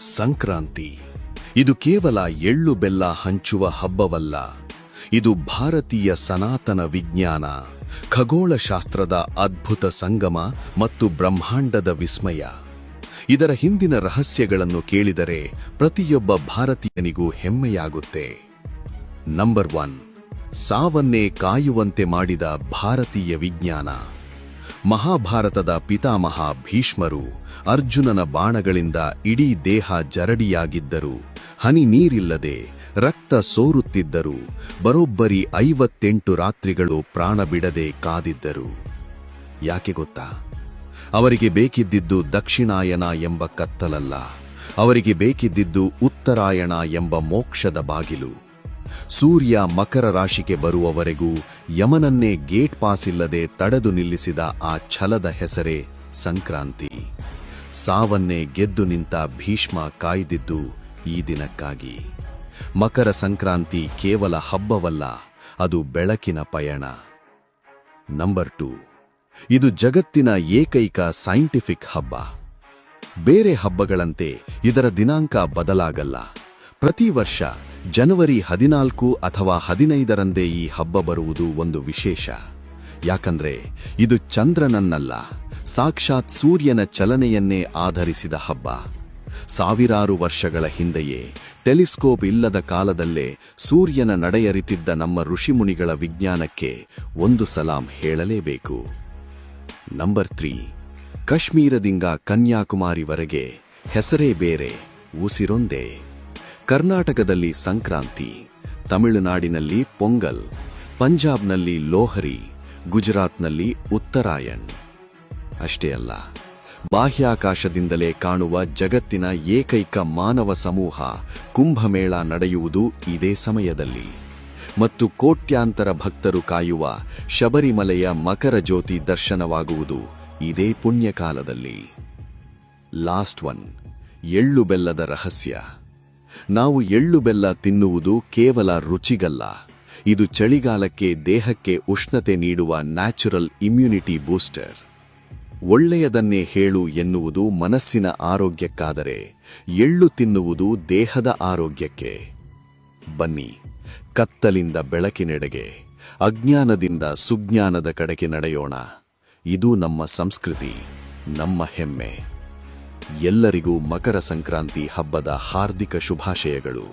ಸಂಕ್ರಾಂತಿ ಇದು ಕೇವಲ ಎಳ್ಳು ಬೆಲ್ಲ ಹಂಚುವ ಹಬ್ಬವಲ್ಲ. ಇದು ಭಾರತೀಯ ಸನಾತನ ವಿಜ್ಞಾನ, ಖಗೋಳಶಾಸ್ತ್ರದ ಅದ್ಭುತ ಸಂಗಮ ಮತ್ತು ಬ್ರಹ್ಮಾಂಡದ ವಿಸ್ಮಯ. ಇದರ ಹಿಂದಿನ ರಹಸ್ಯಗಳನ್ನು ಕೇಳಿದರೆ ಪ್ರತಿಯೊಬ್ಬ ಭಾರತೀಯನಿಗೂ ಹೆಮ್ಮೆಯಾಗುತ್ತೆ. ನಂಬರ್ 1, ಸಾವನ್ನೇ ಕಾಯುವಂತೆ ಮಾಡಿದ ಭಾರತೀಯ ವಿಜ್ಞಾನ. ಮಹಾಭಾರತದ ಪಿತಾಮಹ ಭೀಷ್ಮರು ಅರ್ಜುನನ ಬಾಣಗಳಿಂದ ಇಡೀ ದೇಹ ಜರಡಿಯಾಗಿದ್ದರು, ಹನಿ ನೀರಿಲ್ಲದೆ ರಕ್ತ ಸೋರುತ್ತಿದ್ದರು, ಬರೋಬ್ಬರಿ 58 ರಾತ್ರಿಗಳು ಪ್ರಾಣ ಬಿಡದೆ ಕಾದಿದ್ದರು. ಯಾಕೆ ಗೊತ್ತಾ? ಅವರಿಗೆ ಬೇಕಿದ್ದಿದ್ದು ದಕ್ಷಿಣಾಯನ ಎಂಬ ಕತ್ತಲಲ್ಲ, ಅವರಿಗೆ ಬೇಕಿದ್ದಿದ್ದು ಉತ್ತರಾಯಣ ಎಂಬ ಮೋಕ್ಷದ ಬಾಗಿಲು. ಸೂರ್ಯ ಮಕರ ರಾಶಿಗೆ ಬರುವವರೆಗೂ ಯಮನನ್ನೇ ಗೇಟ್ ಪಾಸ್ ಇಲ್ಲದೆ ತಡೆದು ನಿಲ್ಲಿಸಿದ ಆ ಛಲದ ಹೆಸರೇ ಸಂಕ್ರಾಂತಿ. ಸಾವನ್ನೇ ಗೆದ್ದು ನಿಂತ ಭೀಷ್ಮ ಕಾಯ್ದಿದ್ದು ಈ ದಿನಕ್ಕಾಗಿ. ಮಕರ ಸಂಕ್ರಾಂತಿ ಕೇವಲ ಹಬ್ಬವಲ್ಲ, ಅದು ಬೆಳಕಿನ ಪಯಣ. ನಂಬರ್ 2, ಇದು ಜಗತ್ತಿನ ಏಕೈಕ ಸೈಂಟಿಫಿಕ್ ಹಬ್ಬ. ಬೇರೆ ಹಬ್ಬಗಳಂತೆ ಇದರ ದಿನಾಂಕ ಬದಲಾಗಲ್ಲ. ಪ್ರತಿ ವರ್ಷ ಜನವರಿ 14 ಅಥವಾ 15ರಂದೇ ಈ ಹಬ್ಬ ಬರುವುದು ಒಂದು ವಿಶೇಷ. ಯಾಕಂದ್ರೆ ಇದು ಚಂದ್ರನನ್ನಲ್ಲ, ಸಾಕ್ಷಾತ್ ಸೂರ್ಯನ ಚಲನೆಯನ್ನೇ ಆಧರಿಸಿದ ಹಬ್ಬ. ಸಾವಿರಾರು ವರ್ಷಗಳ ಹಿಂದೆಯೇ ಟೆಲಿಸ್ಕೋಪ್ ಇಲ್ಲದ ಕಾಲದಲ್ಲೇ ಸೂರ್ಯನ ನಡೆಯರಿತಿದ್ದ ನಮ್ಮ ಋಷಿಮುನಿಗಳ ವಿಜ್ಞಾನಕ್ಕೆ ಒಂದು ಸಲಾಂ ಹೇಳಲೇಬೇಕು. ನಂಬರ್ 3, ಕಾಶ್ಮೀರದಿಂದ ಕನ್ಯಾಕುಮಾರಿವರೆಗೆ ಹೆಸರೇ ಬೇರೆ, ಉಸಿರೊಂದೇ. ಕರ್ನಾಟಕದಲ್ಲಿ ಸಂಕ್ರಾಂತಿ, ತಮಿಳುನಾಡಿನಲ್ಲಿ ಪೊಂಗಲ್, ಪಂಜಾಬ್ನಲ್ಲಿ ಲೋಹರಿ, ಗುಜರಾತ್ನಲ್ಲಿ ಉತ್ತರಾಯಣ್. ಅಷ್ಟೇ ಅಲ್ಲ, ಬಾಹ್ಯಾಕಾಶದಿಂದಲೇ ಕಾಣುವ ಜಗತ್ತಿನ ಏಕೈಕ ಮಾನವ ಸಮೂಹ ಕುಂಭಮೇಳ ನಡೆಯುವುದು ಇದೇ ಸಮಯದಲ್ಲಿ. ಮತ್ತು ಕೋಟ್ಯಾಂತರ ಭಕ್ತರು ಕಾಯುವ ಶಬರಿಮಲೆಯ ಮಕರ ಜ್ಯೋತಿ ದರ್ಶನವಾಗುವುದು ಇದೇ ಪುಣ್ಯಕಾಲದಲ್ಲಿ. ಲಾಸ್ಟ್ 1, ಎಳ್ಳು ಬೆಲ್ಲದ ರಹಸ್ಯ. ನಾವು ಎಳ್ಳು ಬೆಲ್ಲ ತಿನ್ನುವುದು ಕೇವಲ ರುಚಿಗಲ್ಲ, ಇದು ಚಳಿಗಾಲಕ್ಕೆ ದೇಹಕ್ಕೆ ಉಷ್ಣತೆ ನೀಡುವ ನ್ಯಾಚುರಲ್ ಇಮ್ಯುನಿಟಿ ಬೂಸ್ಟರ್. ಒಳ್ಳೆಯದನ್ನೇ ಹೇಳು ಎನ್ನುವುದು ಮನಸ್ಸಿನ ಆರೋಗ್ಯಕ್ಕಾದರೆ, ಎಳ್ಳು ತಿನ್ನುವುದು ದೇಹದ ಆರೋಗ್ಯಕ್ಕೆ. ಬನ್ನಿ, ಕತ್ತಲಿಂದ ಬೆಳಕಿನೆಡೆಗೆ, ಅಜ್ಞಾನದಿಂದ ಸುಜ್ಞಾನದ ಕಡೆಗೆ ನಡೆಯೋಣ. ಇದು ನಮ್ಮ ಸಂಸ್ಕೃತಿ, ನಮ್ಮ ಹೆಮ್ಮೆ. ಎಲ್ಲರಿಗೂ ಮಕರ ಸಂಕ್ರಾಂತಿ ಹಬ್ಬದ ಹಾರ್ದಿಕ ಶುಭಾಶಯಗಳು.